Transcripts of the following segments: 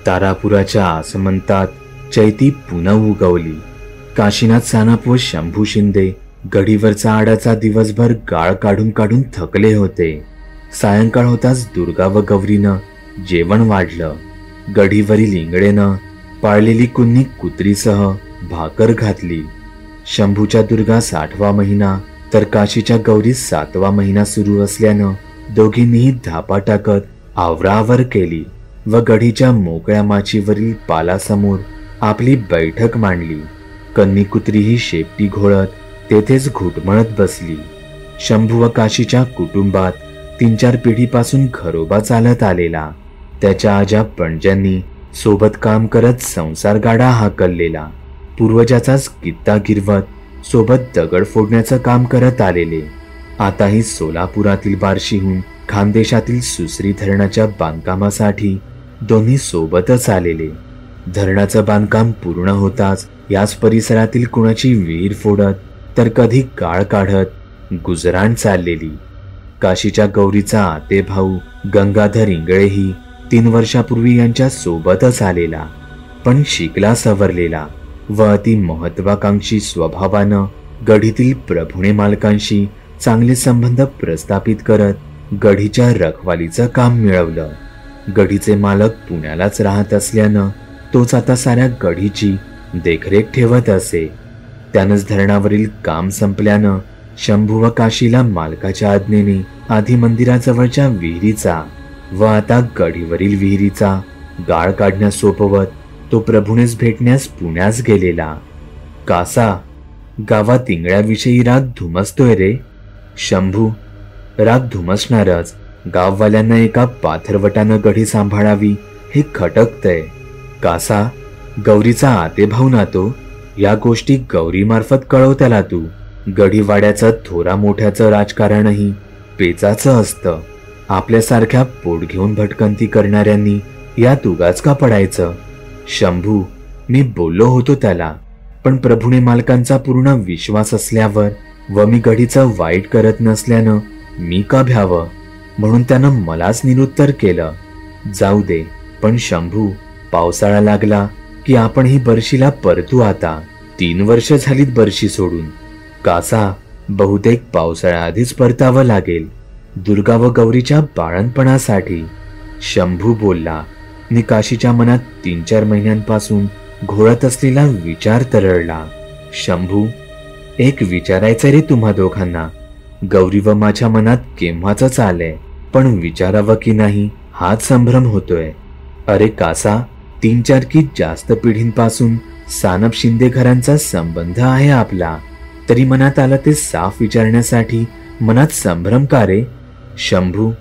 तारापुराच्या आसमंतात चैती पुनव उगवली. काशीनाथ सानप व शंभू शिंदे गडीवरचा आडाचा दिवसभर गाळ काढून काढून थकले होते. सायंकाळ होताच दुर्गा व गौरीनं जेवण वाढलं. गडीवरील इंगळेनं पाळलेली कुन्नी कुत्रीसह भाकर घातली. शंभूच्या दुर्गा 6वा महिना तर काशीच्या गौरी 7वा महिना सुरू असल्यानं दोघींनीही धापा टाकत आवराआवर केली व गडीच्या मोकळ्या माचीवरील पालासमोर आपली बैठक मांडली. कन्नी कुत्रीही शेपटी घोळत तेथेच घुटमळत बसली. शंभू व काशीच्या कुटुंबात 3-4 पिढीपासून घरोबा चालत आलेला. त्याच्या आजा पणज्यांनी सोबत काम करत संसार गाडा हाकललेला. पूर्वजाचाच कित्ता गिरवत सोबत दगड फोडण्याचं काम करत आलेले. आताही सोलापुरातील बार्शीहून खानदेशातील सुसरी धरणाच्या बांधकामासाठी दोन्ही सोबतच आलेले. धरणाचं बांधकाम पूर्ण होताच याच परिसरातील कुणाची विहीर फोडत तर कधी गाळ काढत गुजराण चाललेली. काशीच्या गौरीचा आते भाऊ गंगाधर इंगळेही 3 वर्षापूर्वी यांच्या सोबतच आलेला. पण शिकला सवरलेला व अति महत्वाकांक्षी स्वभावानं गढीतील प्रभुणे मालकांशी चांगले संबंध प्रस्थापित करत गढीच्या रखवालीचं काम मिळवलं. गढीचे मालक पुण्यालाच राहत असल्यानं तोच आता साऱ्या गढीची देखरेख ठेवत असे. त्यानंच धरणावरील काम संपल्यानं शंभू व काशीला मालकाच्या आज्ञेने आधी मंदिराजवळच्या विहिरीचा व आता गढीवरील विहिरीचा गाळ काढण्यास सोपवत तो प्रभूनेस भेटण्यास पुण्यास गेलेला. कासा, गावात इंगळ्याविषयी राग धुमसतोय रे. शंभू, राग धुमसणारच. गाववाल्यांना एका पाथरवटानं गढी सांभाळावी हे खटकतंय. कासा, गौरीचा आतेभाऊ ना तो. या गोष्टी गौरीमार्फत कळव त्याला तू. गढीवाड्याचं थोरा मोठ्याचं राजकारणही पेचाचं असतं. आपल्यासारख्या पोट घेऊन भटकंती करणाऱ्यांनी यात उगाच का पडायचं. शंभू, मी बोललो होतो त्याला, पण प्रभूने मालकांचा पूर्ण विश्वास असल्यावर व मी गढीचं वाईट करत नसल्यानं मी का भ्यावं, म्हणून त्यानं मलाच निरुत्तर केलं. जाऊ दे, पण शंभू, पावसाळा लागला की आपण ही बर्शीला परतू आता. 3 वर्ष झालीत बर्शी सोडून. कासा, बहुतेक पावसाळ्याआधीच परतावं लागेल, दुर्गा व गौरीच्या बाळणपणासाठी. शंभू बोलला. काशीच्या मनात 3-4 महिन्यांपासून घोळत असलेला विचार तरळला. शंभू, एक विचारायचं रे तुम्हा दोघांना. गौरी व माझ्या मनात केव्हाच आलंय, पण विचारावं की नाही हाच संभ्रम होतोय. अरे कासा, 3-4 की जास्त पिढींपासून सानप शिंदे घरांचा संबंध आहे आपला, तरी मनात आलं ते साफ विचारण्यासाठी मनात संभ्रम का रे. शंभू,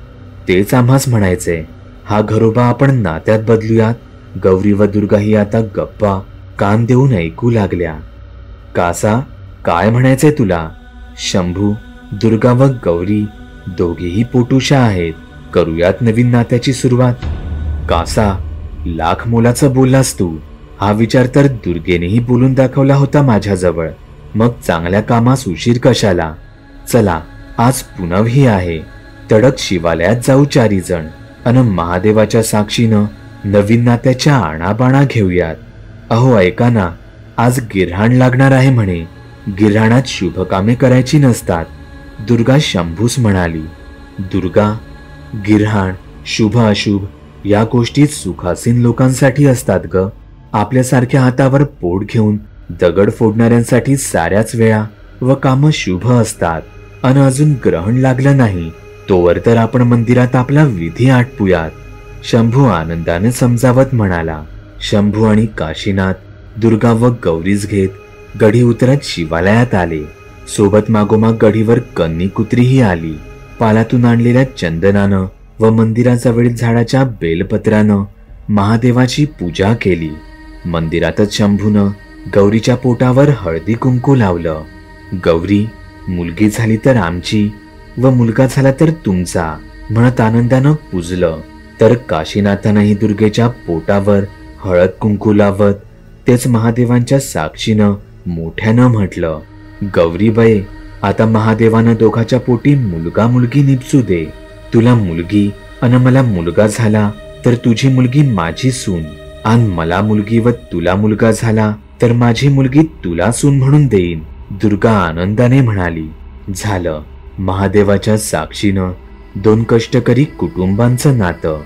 तेच आम्हाच म्हणायचंय. हा घरोबा आपण नात्यात बदलूयात. गौरी व दुर्गा ही आता गप्पा कान देऊन ऐकू लागल्या. कासा, काय म्हणायचंय तुला. शंभू, दुर्गा व गौरी दोघेही पोटुशा आहेत. करूयात नवीन नात्याची सुरुवात. कासा, लाख मोलाचं बोललास तू. हा विचार तर दुर्गेनेही बोलून दाखवला होता माझ्याजवळ. मग चांगल्या कामास उशीर कशाला. चला, आज पुनवही आहे. तडक शिवालयात जाऊ 4 जण अन महादेवाच्या साक्षीनं नवीन नात्याच्या आणाबाणा घेऊयात. अहो ऐका ना, आज गिऱ्हाण लागणार आहे म्हणे. गिऱ्हाणात शुभ कामे करायची नसतात. दुर्गा शंभूस म्हणाली. दुर्गा, गिऱ्हाण, शुभ अशुभ या गोष्टी सुखासीन लोकांसाठी असतात ग. आपल्यासारख्या हातावर पोट घेऊन दगड फोडणाऱ्यांसाठी साऱ्याच वेळा व कामं शुभ असतात. अन अजून ग्रहण लागलं नाही तोवर तर आपण मंदिरात आपला विधी आटपूयात. शंभू आनंदाने समजावत म्हणाला. शंभू आणि काशीनाथ दुर्गा व गौरीस घेत गढी उतरत शिवालयात आले. सोबत मागोमाग गढीवर कन्नी कुत्रीही आली. पालातून आणलेल्या चंदनानं व मंदिराजवळील झाडाच्या बेलपत्रानं महादेवाची पूजा केली. मंदिरातच शंभूनं गौरीच्या पोटावर हळदी कुंकू लावलं. गौरी, मुलगी झाली तर आमची व मुलगा झाला तर तुमचा म्हणत आनंदानं पुजलं. तर काशीनाथानंही दुर्गेच्या पोटावर हळद कुंकू लावत तेच महादेवांच्या साक्षीनं मोठ्यानं म्हटलं. गौरीबाई, आता महादेवानं दोघाच्या पोटी मुलगा मुलगी निपसू दे. तुला मुलगी अन मला मुलगा झाला तर तुझी मुलगी माझी सून. आन मला मुलगी व तुला मुलगा झाला तर माझी मुलगी तुला सून म्हणून देईन, दुर्गा आनंदाने म्हणाली. झालं. महादेवाच्या साक्षीनं 2 कष्टकरी कुटुंबांचं नातं.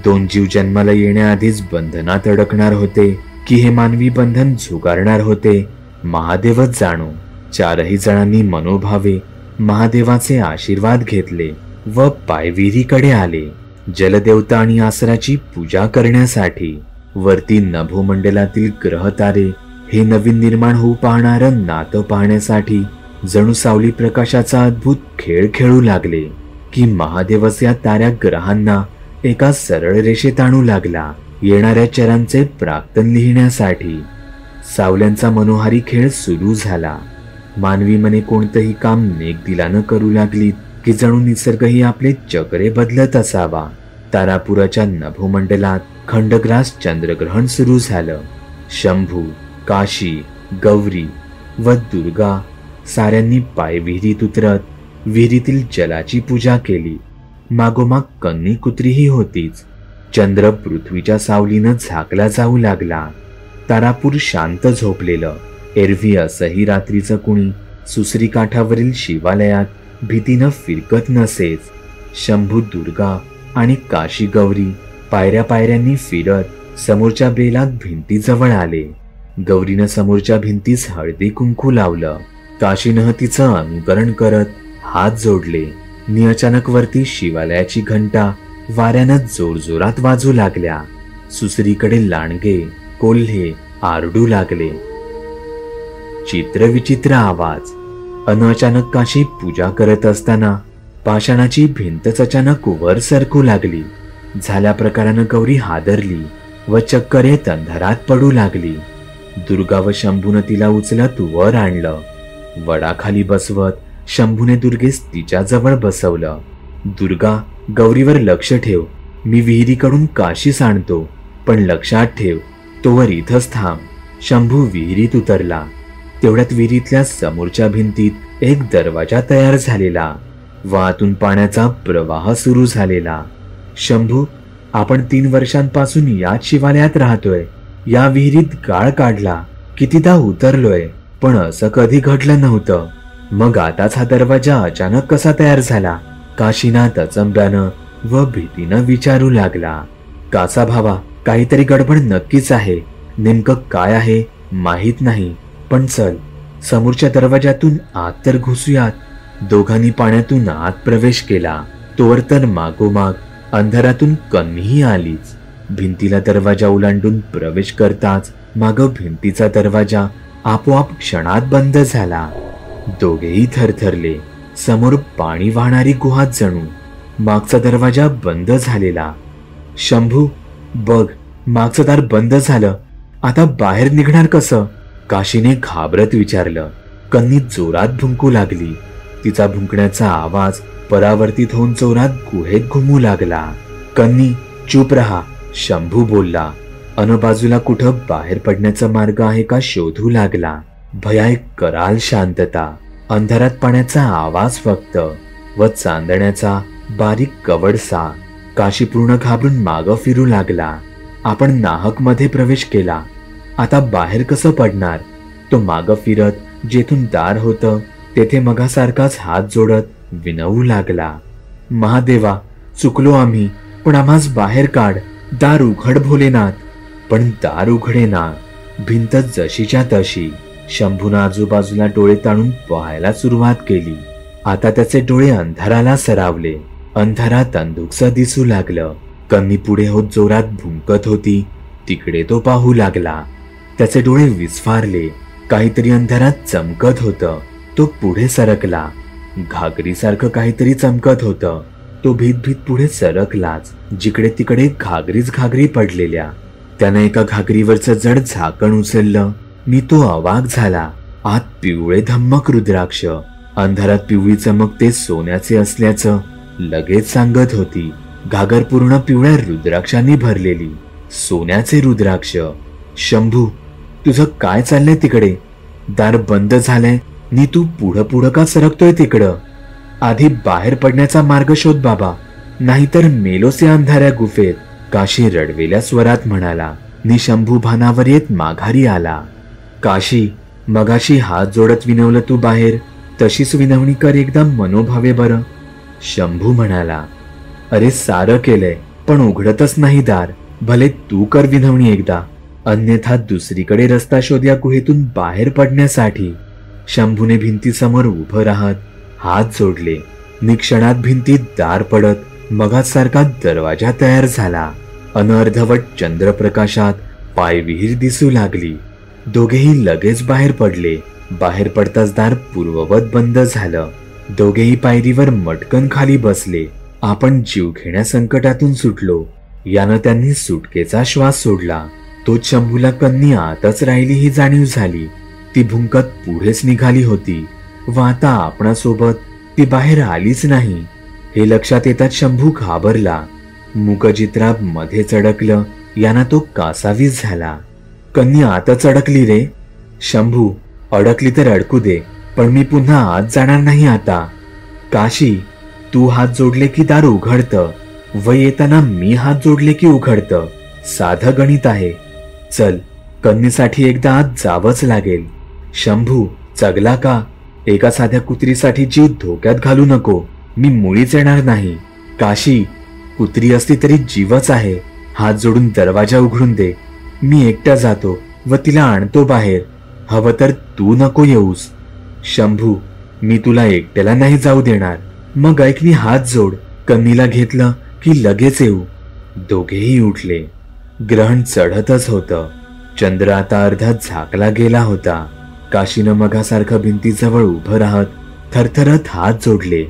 2 जीव जन्माला येण्याआधीच बंधनात अडकणार होते की हे मानवी बंधन झुगारणार होते, महादेवच जाणो. 4ही जणांनी मनोभावे महादेवाचे आशीर्वाद घेतले व पायविहीरीकडे आले, जलदेवता आणि आसराची पूजा करण्यासाठी. वरती नभोमंडलातील ग्रह तारे हे नवीन निर्माण होऊ पाहणारं नातं पाहण्यासाठी जणू सावली प्रकाशाचा अद्भुत खेळ खेळू लागले की महादेवच या ताऱ्या ग्रहांना एका सरळ रेषेत आणू लागला, येणाऱ्या चरांचे प्राक्तन लिहिण्यासाठी. सावल्यांचा मनोहारी खेळ सुरू झाला. मानवी मने कोणतंही काम नेकदिलानं करू लागली की जणू निसर्गही आपले चक्रे बदलत असावा. तारापुराच्या नभोमंडलात खंडग्रास चंद्रग्रहण सुरू झालं. शंभू, काशी, गौरी व दुर्गा साऱ्यांनी पाय विहिरीत उतरत विहिरीतील जलाची पूजा केली. मागोमाग कन्नी कुत्रीही होतीच. चंद्र पृथ्वीच्या सावलीनं झाकला जाऊ लागला. तारापूर शांत झोपलेलं. एरवी असंही रात्रीचं कुणी सुसरी काठावरील शिवालयात भीतीनं फिरकत नसेच. शंभू, दुर्गा आणि काशी गौरी पायऱ्या पायऱ्यांनी फिरत समोरच्या बेलात भिंतीजवळ आले. गौरीनं समोरच्या भिंतीस हळदी कुंकू लावलं. काशीनं तिचं अनुकरण करत हात जोडले. नि अचानक वरती शिवालयाची घंटा वाऱ्यानं जोरजोरात वाजू लागल्या. सुसरीकडे लांडगे, कोल्हे आरडू लागले. चित्रविचित्र आवाज. अचानक काशी पूजा करत असताना पाषाणाची भिंतच अचानक वर सरकू लागली. झाल्या प्रकारानं गौरी हादरली व चक्कर येत अंधारात पडू लागली. दुर्गा व शंभूनं तिला उचलत वर आणलं. वडाखाली बसवत शंभूने दुर्गेस तिच्या जवळ बसवलं. दुर्गा, गौरीवर लक्ष ठेव, मी विहिरीकडून काशीस आणतो, पण लक्षात ठेव तोवर इथंच थांब. शंभू विहिरीत उतरला. तेवढ्यात विहिरीतल्या समोरच्या भिंतीत एक दरवाजा तयार झालेला व आतून पाण्याचा प्रवाह सुरू झालेला. शंभू, आपण 3 वर्षांपासून याच शिवालयात राहतोय. या विहिरीत गाळ काढला, कितीदा उतरलोय, पण असं कधी घडलं नव्हतं. मग आताच हा दरवाजा अचानक कसा तयार झाला? काशीनाथ अचंब्यानं व भीतीनं विचारू लागला. कासा भावा, काहीतरी गडबड नक्कीच आहे. नेमकं काय आहे माहीत नाही, पण चल समोरच्या दरवाजातून आत तर घुसूयात. दोघांनी पाण्यातून आत प्रवेश केला. तोवर तर मागोमाग अंधारातून कन्नीही आलीच. भिंतीला दरवाजा ओलांडून प्रवेश करताच माग भिंतीचा दरवाजा आपोआप क्षणात बंद झाला. दोघेही थरथरले. समोर पाणी वाहणारी गुहा जणू. मागचा दरवाजा बंद झालेला. शंभू, बघ, मागचं दार बंद झालं. आता बाहेर निघणार कसं? काशीने घाबरत विचारलं. कन्नी जोरात भुंकू लागली. तिचा भुंकण्याचा आवाज परावर्तित होऊन जोरात गुहेत घुमू लागला. कन्नी, चूप रहा, शंभू बोलला. बाजूला कुठं बाहेर पडण्याचा मार्ग आहे का शोधू लागला. भयानक कराल शांतता. अंधारात पाण्याचा आवाज फक्त व चांदण्याचा बारीक कवडसा. काशी पूर्ण घाबरून मागं फिरू लागला. आपण नाहक मध्ये प्रवेश केला. आता बाहेर कसं पडणार? तो मागं फिरत जेथून दार होतं तेथे मगासारखाच हात जोडत विनवू लागला. महादेवा, चुकलो आम्ही, पण आम्हास बाहेर काढ. दार उघड भोलेनाथ. पण दार उघडेना. भिंत जशीच्या तशी. शंभूनं आजूबाजूला डोळे ताणून पाहायला सुरुवात केली. आता त्याचे डोळे अंधाराला सरावले. अंधारात अंधुकसं दिसू लागलं. कन्नी पुढे होत जोरात भुंकत होती. तिकडे तो पाहू लागला. त्याचे डोळे विस्फारले. काहीतरी अंधारात चमकत होतं. तो पुढे सरकला. घागरीसारखं काहीतरी चमकत होतं. तो भीत भीत पुढे सरकलाच. जिकडे तिकडे घागरीच घागरी पडलेल्या. त्यानं एका घागरीवरचं जड झाकण उचललं. मी तो अवाक झाला. आत पिवळे धम्मक रुद्राक्ष. अंधारात पिवळी चमक ते सोन्याचे असल्याचं लगेच सांगत होती. घागर पूर्ण पिवळ्या रुद्राक्षांनी भरलेली. सोन्याचे रुद्राक्ष. शंभू, तुझं काय चाललंय तिकडे? दार बंद झालंय नि तू पुढं पुढं का सरकतोय तिकडं? आधी बाहेर पडण्याचा मार्ग शोध बाबा, नाहीतर मेलोस या अंधाऱ्या गुफेत. काशी रडवेल्या स्वरात म्हणाला. शंभू भानावर येत माघारी आला. काशी, मगाशी हात जोडत विनवलं तू बाहेर, तशीच विनवणी कर एकदा मनोभावे बरं. शंभू म्हणाला, अरे सारं केलंय पण उघडतच नाही दार. भले तू कर विनवणी एकदा, अन्यथा दुसरीकडे रस्ता शोध या गुहेतून बाहेर पडण्यासाठी. शंभूने भिंतीसमोर उभं राहत हात जोडले. निक्षणात भिंतीत दार पडत मगासारखा दरवाजा तयार झाला. अर्धवट चंद्रप्रकाशात पायविहीर दिसू लागली. दोघेही लगेच बाहेर पडले. बाहेर पडताच दार पूर्ववत बंद झालं. दोघेही पायरीवर मटकन खाली बसले. आपण जीवघेण्या संकटातून सुटलो यानं त्यांनी सुटकेचा श्वास सोडला. तोच शंभूला कन्नी आतच राहिली ही जाणीव झाली. ती भुंकत पुढेच निघाली होती व आता आपणासोबत ती बाहेर आलीच नाही हे लक्षात येताच शंभू घाबरला. मुकजित्राब मध्येच अडकलं यानं तो कासावीस झाला. कन्नी आतच अडकली रे. शंभू, अडकली तर अडकू दे, पण मी पुन्हा आत जाणार नाही आता. काशी, तू हात जोडले की दार उघडतं व येताना मी हात जोडले की उघडतं. साधं गणित आहे. चल, कन्नीसाठी एकदा आत जावंच लागेल. शंभू, चगला का? एका साध्या कुत्रीसाठी जीव धोक्यात घालू नको. मी मुळीच येणार नाही. काशी, कुत्री असली तरी जीवच आहे. हात जोडून दरवाजा उघडून दे. मी एकटा जातो व तिला आणतो बाहेर. हवं तर तू नको येऊस. शंभू, मी तुला एकट्याला नाही जाऊ देणार. मग ऐकनी हात जोड. कन्नीला घेतलं की लगेच येऊ. दोघेही उठले. ग्रहण चढतच होतं. चंद्र आता अर्धा झाकला गेला होता. काशीनं मगासारखं भिंतीजवळ उभं राहत थरथरत हात जोडले.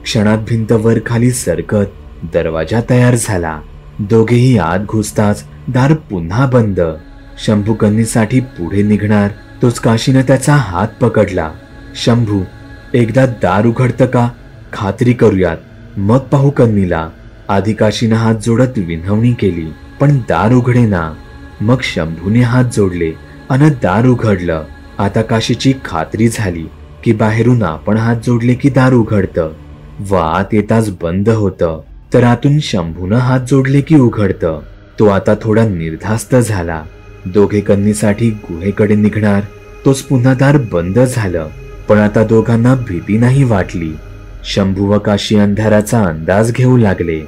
क्षणात भिंत वर खाली सरकत दरवाजा तयार झाला. दोघेही आत घुसताच दार पुन्हा बंद. शंभू कन्नीसाठी पुढे निघणार तोच काशीनं त्याचा हात पकडला. शंभू, एकदा दार उघडतं का? खात्री करूयात, मग पाहू कन्नीला. आधी काशीनं हात जोडत विनवणी केली पण दार उघडेना. मग शंभूने हात जोडले अन दार उघडलं. आता काशीची खात्री झाली की बाहेरून आपण हात जोडले की दार उघडतं व आत येताच बंद होतं, तर आतून शंभूनं हात जोडले की उघडतं. तो आता थोडा निर्धास्त झाला. दोघे कन्नीसाठी गुहेकडे निघणार तोच पुन्हा दार बंद झालं. पण आता दोघांना भीती नाही वाटली. शंभू व काशी अंधाराचा अंदाज घेऊ लागले.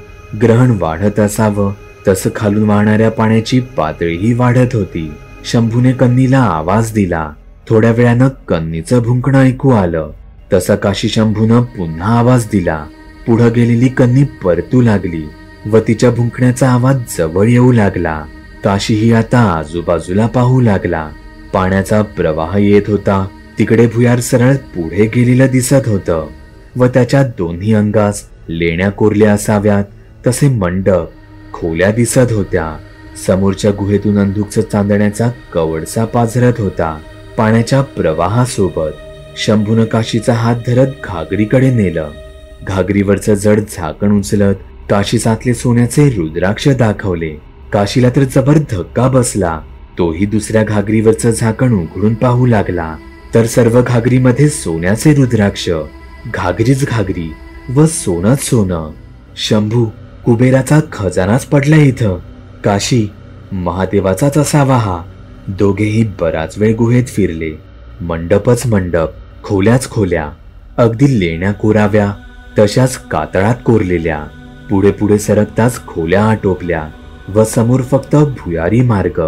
ग्रहण वाढत असावं तसं खालून वाहणाऱ्या पाण्याची पातळीही वाढत होती. शंभूने कन्नीला आवाज दिला. थोड्या वेळानं कन्नीचं भुंकणं ऐकू आलं. तसा काशी शंभूनं पुन्हा आवाज दिला. पुढं गेलेली कन्नी परतू लागली व तिच्या भुंकण्याचा आवाज जवळ येऊ लागला. काशीही आता आजूबाजूला पाहू लागला. पाण्याचा प्रवाह येत होता. तिकडे भुयार सरळ पुढे गेलेलं दिसत होतं व त्याच्या दोन्ही अंगास लेण्या कोरल्या असाव्यात तसे मंडप, खोल्या दिसत होत्या. समोरच्या गुहेतून अंधुकच चांदण्याचा कवडसा पाझरत होता. पाण्याच्या प्रवाहासोबत शंभूनं काशीचा हात धरत घागरीकडे नेलं. घागरीवरचं जड झाकण उचलत काशीसातले सोन्याचे रुद्राक्ष दाखवले. काशीला तर जबर धक्का बसला. तोही दुसऱ्या घागरीवरचं झाकण उघडून पाहू लागला तर सर्व घागरीमध्ये सोन्याचे रुद्राक्ष. घागरीच घागरी व सोनंच सोनं. शंभू, कुबेराचा खजानाच पडला इथं. काशी, महादेवाचाच असावा हा. दोघेही बराच वेळ गुहेत फिरले. मंडपच मंडप, खोल्याच खोल्या. अगदी लेण्या कोराव्या तशाच कातळात कोरलेल्या. पुढे पुढे सरकताच खोल्या आटोपल्या व समोर फक्त भुयारी मार्ग.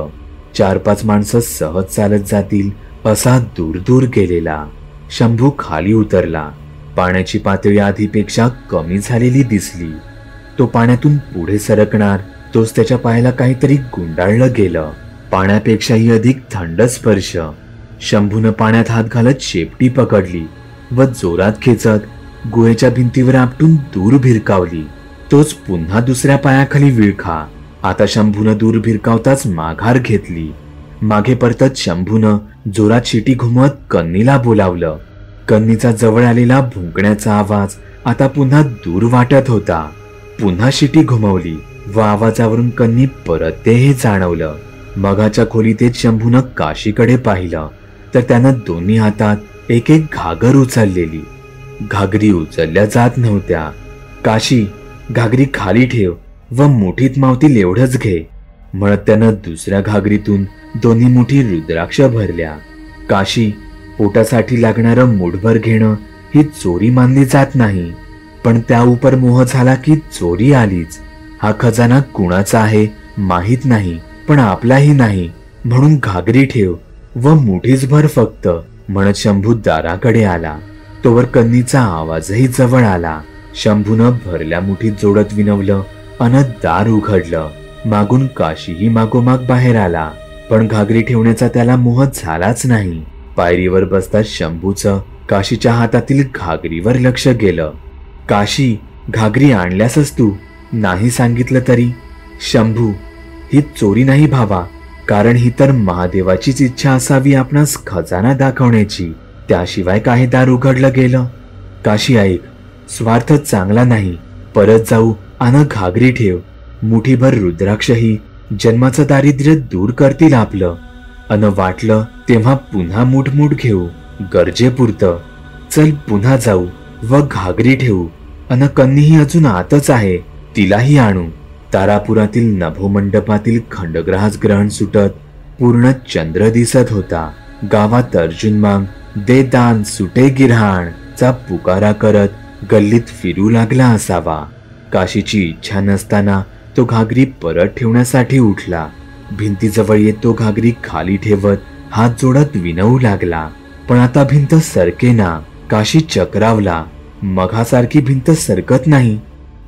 4-5 माणसं सहज चालत जातील असा दूर दूर गेलेला. शंभू खाली उतरला. पाण्याची पातळी आधीपेक्षा कमी झालेली दिसली. तो पाण्यातून पुढे सरकणार तोच त्याच्या पायाला काहीतरी गुंडाळलं गेलं. पाण्यापेक्षाही अधिक थंड स्पर्श. शंभूनं पाण्यात हात घालत शेपटी पकडली व जोरात खेचत गुहेच्या भिंतीवर आपटून दूर भिरकावली. तोच पुन्हा दुसऱ्या पायाखाली विळखा. आता शंभूनं दूर भिरकावताच माघार घेतली. मागे परतत शंभूनं जोरात शिटी घुमत कन्नीला बोलावलं. कन्नीचा जवळ आलेला भुंकण्याचा आवाज आता पुन्हा दूर वाटत होता. पुन्हा शिटी घुमवली व आवाजावरून कन्नी परतते हे जाणवलं. मगाच्या खोलीत शंभूनं काशीकडे पाहिलं तर त्यानं दोन्ही हातात एक एक घागर उचललेली. घागरी उचलल्या जात नव्हत्या. काशी, घागरी खाली ठेव व मुठीत मावतील एवढंच घे. म्हणत त्यानं दुसऱ्या घागरीतून दोन्ही मुठी रुद्राक्ष भरल्या. काशी, पोटासाठी लागणारं मुठभर घेणं ही चोरी मानली जात नाही, पण त्या उपर मोह झाला की चोरी आलीच. हा खजाना कुणाचा आहे माहित नाही, पण आपलाही नाही, म्हणून घागरी ठेव व मुठीच भर फक्त, म्हणत शंभू दाराकडे आला. तोवर कन्नीचा आवाजही जवळ आला. शंभूनं भरल्या मुठीत जोडत विनवलं अन दार उघडलं. मागून काशीही मागोमाग बाहेर आला, पण घागरी ठेवण्याचा त्याला मोह झालाच नाही. पायरीवर बसताच शंभूचं काशीच्या हातातील घागरीवर लक्ष गेलं. काशी, घागरी आणल्यासच तू? नाही सांगितलं तरी? शंभू, ही चोरी नाही भावा, कारण ही तर महादेवाचीच इच्छा असावी आपणास खजाना दाखवण्याची. त्याशिवाय काही दार उघडलं गेलं? काशी ऐक, स्वार्थ चांगला नाही. परत जाऊ अन घागरी ठेव. मुठीभर रुद्राक्षही जन्माचं दारिद्र्य दूर करतील आपलं. अन वाटलं तेव्हा पुन्हा मुठमुठ घेऊ, गरजेपुरतं. चल पुन्हा जाऊ व घागरी ठेवू. अन कन्नीही अजून आतच आहे, तिलाही आणू. तारापुरातील नभोमंडपातील खंडग्रास ग्रहण सुटत पूर्ण चंद्र दिसत होता. गावात अर्जुन मांग दे दान सुटे गिऱ्हाण चा पुकारा करत गल्लीत फिरू लागला असावा. काशीची इच्छा नसताना तो घागरी परत ठेवण्यासाठी उठला. भिंतीजवळ येत तो घागरी खाली ठेवत हात जोडत विनवू लागला, पण आता भिंत सरकेना. काशी चक्रावला. मघासारखी भिंत सरकत नाही.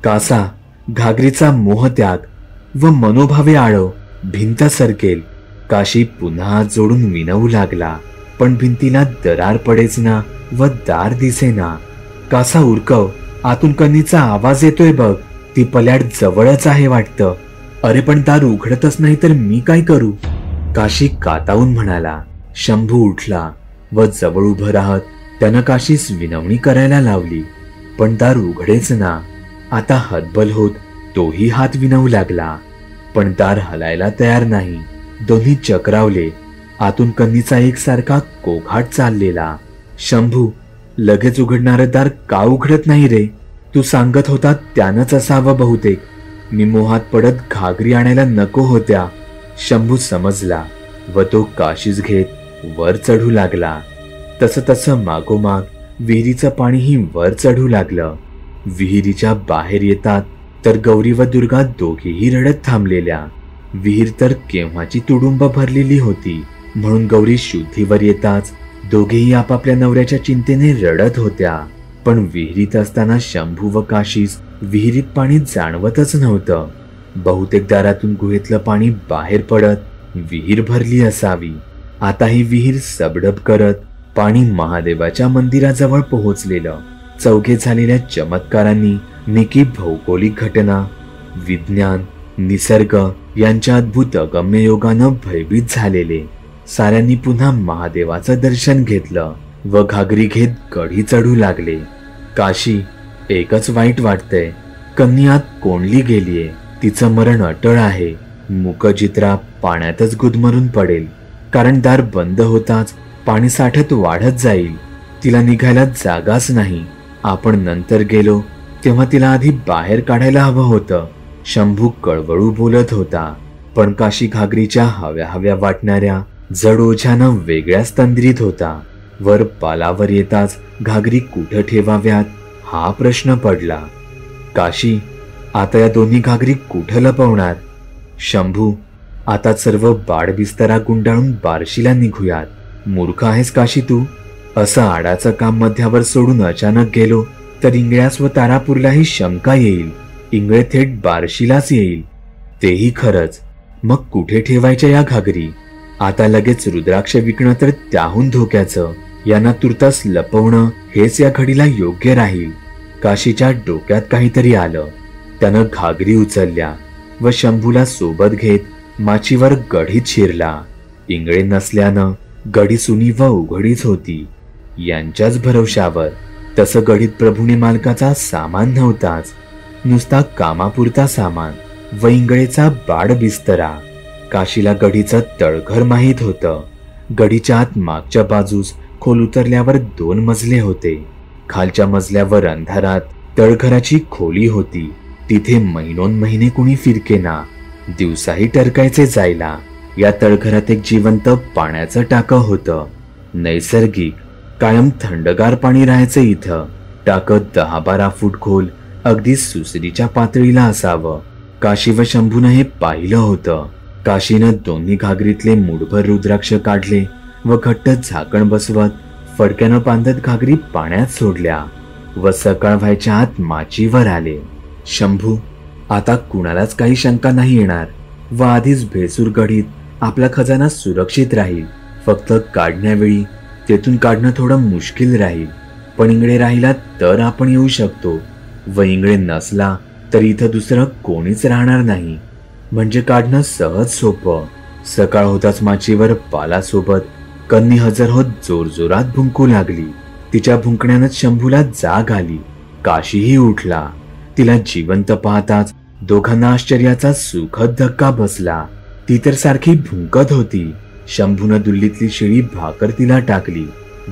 कासा, घागरीचा मोह त्याग व मनोभावे आळव, भिंत सरकेल. काशी पुन्हा हात जोडून विनवू लागला, पण भिंतीला दरार पडेच ना व दार दिसेना. कासा उरकव, आतून कन्नीचा आवाज येतोय बघ. ती पल्याड जवळच आहे वाटतं. अरे पण दार उघडतच नाही तर मी काय करू? काशी कातावून म्हणाला. शंभू उठला व जवळ उभं राहत त्यानं काशीस विनवणी करायला लावली, पण दार उघडेच ना. आता हतबल होत तोही हात विनवू लागला, पण दार हलायला तयार नाही. दोन्ही चक्रावले. आतून कन्नीचा एकसारखा कोघाट चाललेला. शंभू, लगेच उघडणारं दार का उघडत नाही रे? तू सांगत होता त्यानंच असावं बहुतेक. मी मोहात पडत घागरी आणायला नको होत्या. शंभू समजला व तो काशीस घेत वर चढू लागला. तसं तसं मागोमाग विहिरीचं पाणीही वर चढू लागलं. विहिरीच्या बाहेर येतात तर गौरी व दुर्गा दोघेही रडत थांबलेल्या. विहीर तर केव्हाची तुडुंब भरलेली होती, म्हणून गौरी शुद्धीवर येताच दोघेही आपापल्या नवऱ्याच्या चिंतेने रडत होत्या. पण विहिरीत असताना शंभू व काशीस विहिरीत पाणी जाणवतच नव्हतं. बहुतेक दारातून गुहेतलं पाणी बाहेर पडत विहीर भरली असावी. आता ही विहीर सबडब करत पाणी महादेवाच्या मंदिराजवळ पोहोचलेलं. चौघे झालेल्या चमत्कारांनी निकी भौगोलिक घटना, विज्ञान, निसर्ग यांच्या अद्भुत अगम्य योगानं भयभीत झालेले साऱ्यांनी पुन्हा महादेवाचं दर्शन घेतलं व घागरी घेत गढी चढू लागले. काशी, एकच वाईट वाटतंय, कन्नी आत कोंडली गेलीये. तिचं मरण अटळ आहे. मुकजित्रा पाण्यातच गुदमरून पडेल, कारण दार बंद होताच पाणी साठत वाढत जाईल. तिला निघायला जागाच नाही. आपण नंतर गेलो तेव्हा तिला आधी बाहेर काढायला हवं होतं. शंभू कळवळू बोलत होता, पण काशी घागरीच्या हव्या हव्या वाटणाऱ्या जड ओझ्यानं वेगळ्याच तंद्रीत होता. वर पालावर येताच घागरी कुठं ठेवाव्यात हा प्रश्न पडला. काशी, आता या दोन्ही घागरी कुठं लपवणार? शंभू, आता सर्व बाडबिस्तरा गुंडाळून बार्शीला निघूयात. मूर्ख आहेस काशी तू? असं आडाचं काम मध्यावर सोडून अचानक गेलो तर इंगळ्यास व तारापूरलाही शंका येईल. इंगळे थेट बार्शीलाच येईल. तेही खरंच. मग कुठे ठेवायच्या या घागरी? आता लगेच रुद्राक्ष विकणं तर त्याहून धोक्याचं. यांना तुर्तास लपवणं हेच या घडीला योग्य राहील. काशीच्या डोक्यात काहीतरी आलं. त्यानं घागरी उचलल्या व शंभूला सोबत घेत माचीवर गढीत शिरला. इंगळे नसल्यानं गढी सुनी व उघडीच होती. यांच्याच भरवशावर. तसं गढीत प्रभूने मालकाचा सामान नव्हताच, नुसता कामापुरता सामान व इंगळेचा बाड बिस्तरा. काशीला गढीचं तळघर माहीत होतं. गढीच्या आत मागच्या बाजूस खोल उतरल्यावर 2 मजले होते. खालच्या मजल्यावर अंधारात तळघराची खोली होती. तिथे महिनोन महिने कुणी फिरकेना. दिवसाही टरकायचे जायला. या तळघरात एक जिवंत पाण्याचं टाकं होतं. नैसर्गिक, कायम थंडगार पाणी राहायचं इथं. टाकं 10-12 फूट खोल, अगदी सुसरीच्या पातळीला असावं. काशी व शंभूनं हे पाहिलं होतं. काशीनं दोन्ही घागरीतले मूठभर रुद्राक्ष काढले व घट्ट झाकण बसवत फडक्यानं बांधत घागरी पाण्यात सोडल्या व सकाळ व्हायच्या आत माचीवर आले. शंभू, आता कुणालाच काही शंका नाही येणार व आधीच भेसूर गढीत आपला खजाना सुरक्षित राहील. फक्त काढण्यावेळी तेथून काढणं थोडं मुश्किल राहील. पण इंगळे राहिला तर आपण येऊ शकतो व इंगळे नसला तर इथं दुसरं कोणीच राहणार नाही. म्हणजे काढणं सहज सोपं. सकाळ होताच माचीवर पालासोबत कन्नी हजर होत जोरजोरात भुंकू लागली. तिच्या भुंकण्यानंच शंभूला जाग आली. काशीही उठला. तिला जिवंत पाहताच दोघांना आश्चर्याचा सुखद धक्का बसला. ती तर सारखी भुंकत होती. शंभूनं दुल्लीतली शिळी भाकर तिला टाकली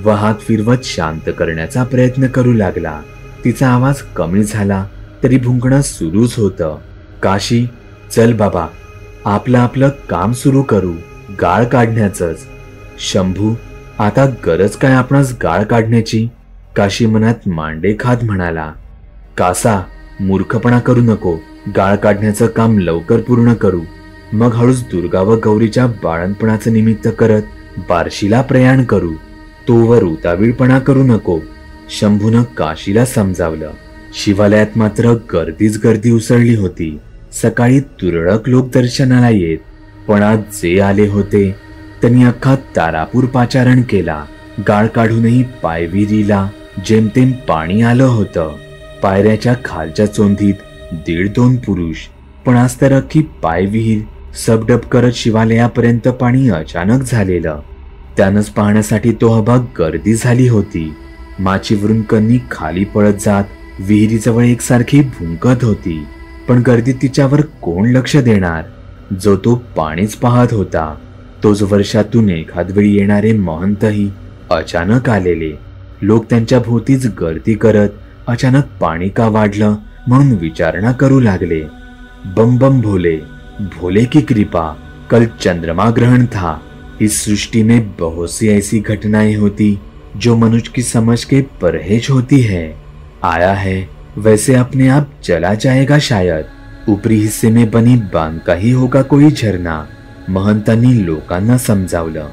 व हात फिरवत शांत करण्याचा प्रयत्न करू लागला. तिचा आवाज कमी झाला तरी भुंकणं सुरूच होतं. काशी, चल बाबा, आपलं काम सुरू करू, गाळ काढण्याचंच. शंभू, आता गरज काय आपणास गाळ काढण्याची? काशी मनात मांडे खात म्हणाला. कासा, मूर्खपणा करू नको. गाळ काढण्याचं काम लवकर पूर्ण करू, मग हळूच दुर्गा व गौरीच्या बाळणपणाचं निमित्त करत बार्शीला प्रयाण करू. तोवर उतावीळपणा करू नको. शंभूनं काशीला समजावलं. शिवालयात मात्र गर्दीच गर्दी उसळली होती. सकाळी तुरळक लोक दर्शनाला येत, पण आज जे आले होते त्यांनी अख्खा तारापूर पाचारण केला. गाळ काढूनही पायविहिरीला जेमतेम पाणी आलं होतं. पायऱ्याच्या खालच्या चोंधीत 1.5-2 पुरुष, पण आज तर अख्खी पायविहीर सबडब करत शिवालयापर्यंत पाणी अचानक झालेलं. त्यानंच पाहण्यासाठी तो हबाग गर्दी झाली होती. माचीवरून कन्नी खाली पळत जात विहिरीजवळ एकसारखी भुंकत होती. पण गर्दीत तिच्यावर कोण लक्ष देणार? जो तो पाणीच पाहत होता. तोच वर्षातून एखाद वेळी येणारे महंतही अचानक आलेले. लोक त्यांच्या भोवतीच गर्दी करत अचानक पाणी का वाढलं म्हणून विचारणा करू लागले. बम बम भोले, भोले की कृपा, कल चंद्रमा ग्रहण था. इस सृष्टि में बहुत सी ऐसी घटनाएं होती जो मनुष्य की समझ के परहेज होती है. आया है वैसे अपने आप चला जाएगा शायद. ऊपरी हिस्से में बनी बांध का ही होगा कोई झरना. महंतांनी लोकांना समजावलं.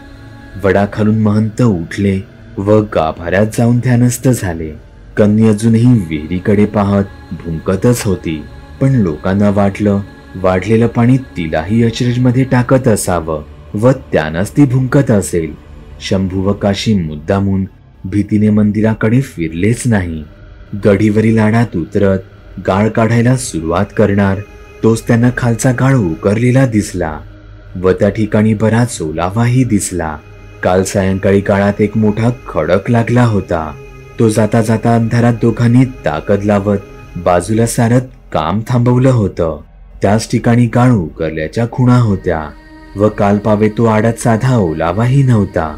वडाखालून महंत उठले व गाभाऱ्यात जाऊन ध्यानस्थ झाले. कन्नी अजूनही विहिरीकडे पाहत भुंकतच होती. पण लोकांना वाटलं वाढलेलं पाणी तिलाही अचरजमध्ये टाकत असावं व त्यानंच ती भुंकत असेल. शंभू व काशी मुद्दामून भीतीने मंदिराकडे फिरलेच नाही. गढीवरील आडात उतरत गाळ काढायला सुरुवात करणार तोच त्यांना खालचा गाळ उकरलेला दिसला व त्या ठिकाणी बराच ओलावाही दिसला. काल सायंकाळी काळात एक मोठा खडक लागला होता. तो जाता जाता अंधारात दोघांनी ताकद लावत बाजूला सारत काम थांबवलं होतं. त्याच ठिकाणी गाळ उकरल्याच्या खुणा होत्या व काल पावे तो आडात साधा ओलावाही नव्हता.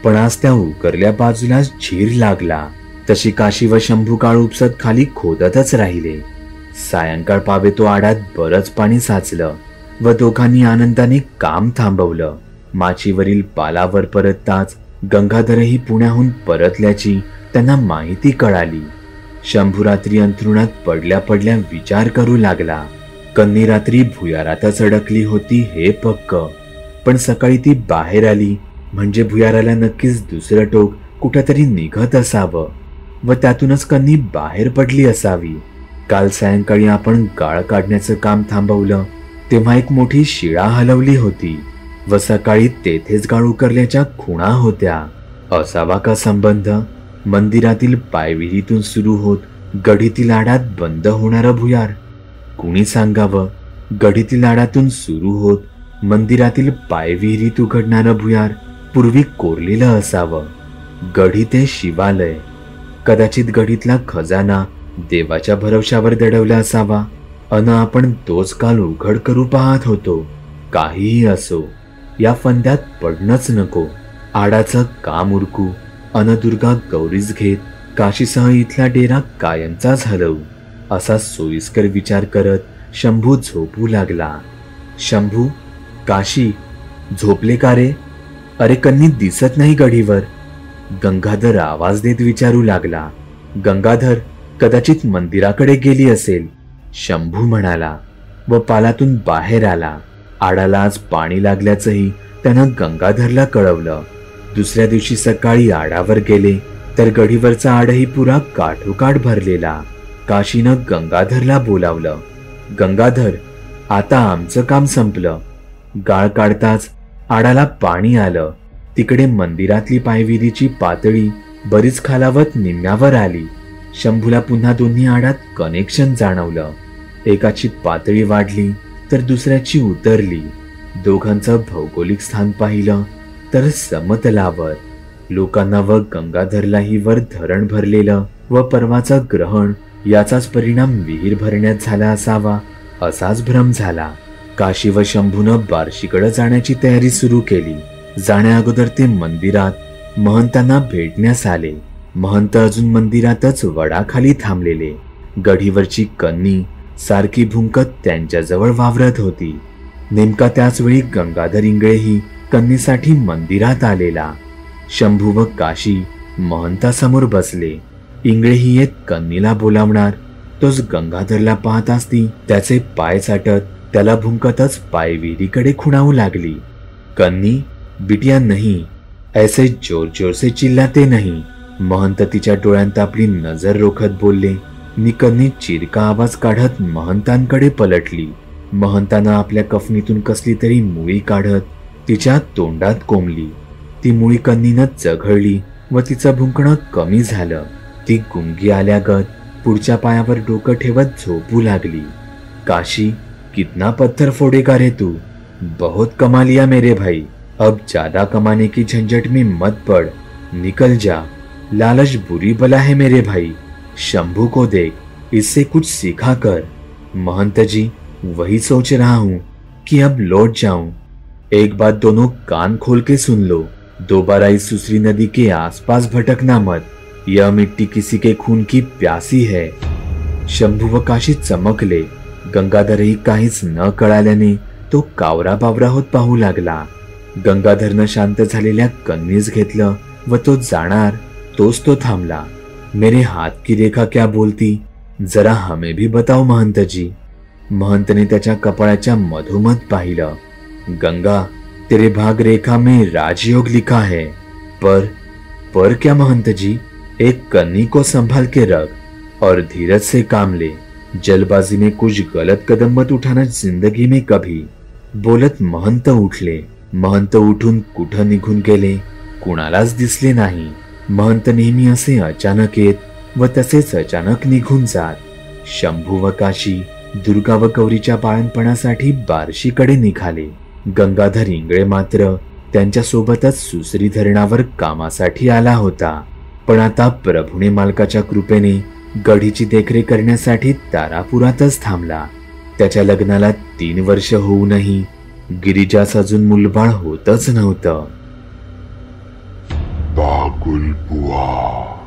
पण आज त्या उकरल्या बाजूलाच झीर लागला. तशी काशी व शंभू गाळ उपसत खाली खोदतच राहिले. सायंकाळ पावे तो आडात बरंच पाणी साचलं व दोघांनी आनंदाने काम थांबवलं. माचीवरील पालावर परतताच गंगाधरही पुण्याहून परतल्याची त्यांना माहिती कळाली. शंभू रात्री अंथरुणात पडल्या पडल्या विचार करू लागला. कन्नी रात्री भुयारातच अडकली होती हे पक्क, पण सकाळी ती बाहेर आली म्हणजे भुयाराला नक्कीच दुसरं टोक कुठेतरी निघत असावं व त्यातूनच कन्नी बाहेर पडली असावी. काल सायंकाळी आपण गाळ काढण्याचं काम थांबवलं तेव्हा एक मोठी शिळा हलवली होती व सकाळी तेथेच गाळ उकरल्याच्या खुणा होत्या. असावा का संबंध? मंदिरातील पायविहिरीतून सुरू होत गढीतील आडात बंद होणारं भुयार. कुणी सांगावं? गढीतील आडातून सुरू होत मंदिरातील पायविहिरीत उघडणारं भुयार पूर्वी कोरलेलं असावं. गढी ते शिवालय. कदाचित गढीतला खजाना देवाच्या भरवशावर दडवला असावा अन आपण तोच काल उघड करू पाहत होतो. काहीही असो, या फंद्यात पडणंच नको. आडाचं काम उरकू अन दुर्गा गौरीच घेत काशीसह इथला डेरा कायमचाच हलवू असा सोयीस्कर विचार करत शंभू झोपू लागला. शंभू, काशी, झोपले का रे? अरे कन्नी दिसत नाही गडीवर. गंगाधर आवाज देत विचारू लागला. गंगाधर कदाचित मंदिराकडे गेली असेल, शंभू म्हणाला व पालातून बाहेर आला. आडाला आज पाणी लागल्याचंही त्यानं गंगाधरला कळवलं. दुसऱ्या दिवशी सकाळी आडावर गेले तर गडीवरचा आडही पुरा काठोकाठ भरलेला. काशीनं गंगाधरला बोलावलं. गंगाधर, आता आमचं काम संपलं. गाळ काढताच आडाला पाणी आलं. तिकडे मंदिरातली पायविरीची पातळी बरीच खालावत निम्म्यावर आली. शंभूला पुन्हा दोन्ही आडात कनेक्शन जाणवलं. एकाची पातळी वाढली तर दुसऱ्याची उतरली. दोघांचं भौगोलिक स्थान पाहिलं तर समतलावर. लोकांना व गंगाधरलाही वर धरण भरलेलं व परवाचं ग्रहण याचाच परिणाम विहीर भरण्यात झाला असावा असाच भ्रम झाला. काशी व शंभूनं बार्शीकडे जाण्याची तयारी सुरू केली. जाण्या अगोदर ते मंदिरात महंतांना भेटण्यास आले. महंत अजून मंदिरातच वडाखाली थांबलेले. गढीवरची कन्नी सारखी भुंकत त्यांच्याजवळ वावरत होती. नेमका त्याच वेळी गंगाधर इंगळेही कन्नीसाठी मंदिरात आलेला. शंभू व काशी महंतासमोर बसले. इंगळेही येत कन्नीला बोलावणार. तोच गंगाधरला पाहत असती त्याचे पाय चाटत त्याला भुंकतच पायविरीकडे खुणावू लागली. कन्नी, बिटिया नहीं, ऐसे जोर जोर से चिल्लाते नहीं. महंत तिच्या डोळ्यांत आपली नजर रोखत बोलले. कन्नी चिरका आवाज काढत महंतांकडे पलटली. महंतानं आपल्या कफनीतून कसली तरी मुळी काढत तिच्या तोंडात कोंबली. ती मुळी कन्नीनं चघळली व तिचं भुंकणं कमी झालं. ती गुंगी आल्यागत पुढच्या पायावर डोकं ठेवत झोपू लागली. काशी, कितना पत्थर फोड़ेगा रे तू? बहुत कमा लिया मेरे भाई. अब ज्यादा कमाने की झंझट में मत पड़. निकल जा. लालच बुरी बला है मेरे भाई. शंभू को देख, इससे कुछ सीखा कर. महंत जी, वही सोच रहा हूं कि अब लौट जाऊं. एक बात दोनों कान खोल के सुन लो. दोबारा इस सुसरी नदी के आसपास भटकना मत. यह मिट्टी किसी के खून की प्यासी है. शंभू व काशी चमकले. गंगाधरही काहीच न कळाल्याने तो कावरा बावरा होत पाहू लागला. गंगाधरनं शांत झालेल्या कन्नीस घेतलं व तो जाणार तोच तो थांबला. मेरे हाथ की रेखा क्या बोलती, जरा हमें भी बताओ महंत जी. महंतने त्याच्या कपाळाच्या मधोमध पाहिलं. गंगा, तेरे भाग रेखा में राजयोग लिखा है. पर क्या महंत जी? एक कन्नी को संभाल के रख और धीरज से काम ले. जल्दबाजी में कुछ गलत कदम मत उठाना जिंदगी में कभी. बोलत महंत उठले. महंत उठून कुठं निघून गेले कुणालाच दिसले नाही. महंत नेहमी असे अचानक येत व तसेच अचानक निघून जात. शंभू व काशी दुर्गा व गौरीच्या बाळणपणासाठी बार्शीकडे निघाले. गंगाधर इंगळे मात्र त्यांच्या सोबतच सुसरी धरणावर कामासाठी आला होता. पण आता प्रभूने मालकाच्या कृपेने गढीची देखरेख करण्यासाठी तारापुरातच थांबला. त्याच्या लग्नाला 3 वर्ष होऊनही गिरिजास अजून मुलबाळ होतच नव्हतं. बागुल बुवा.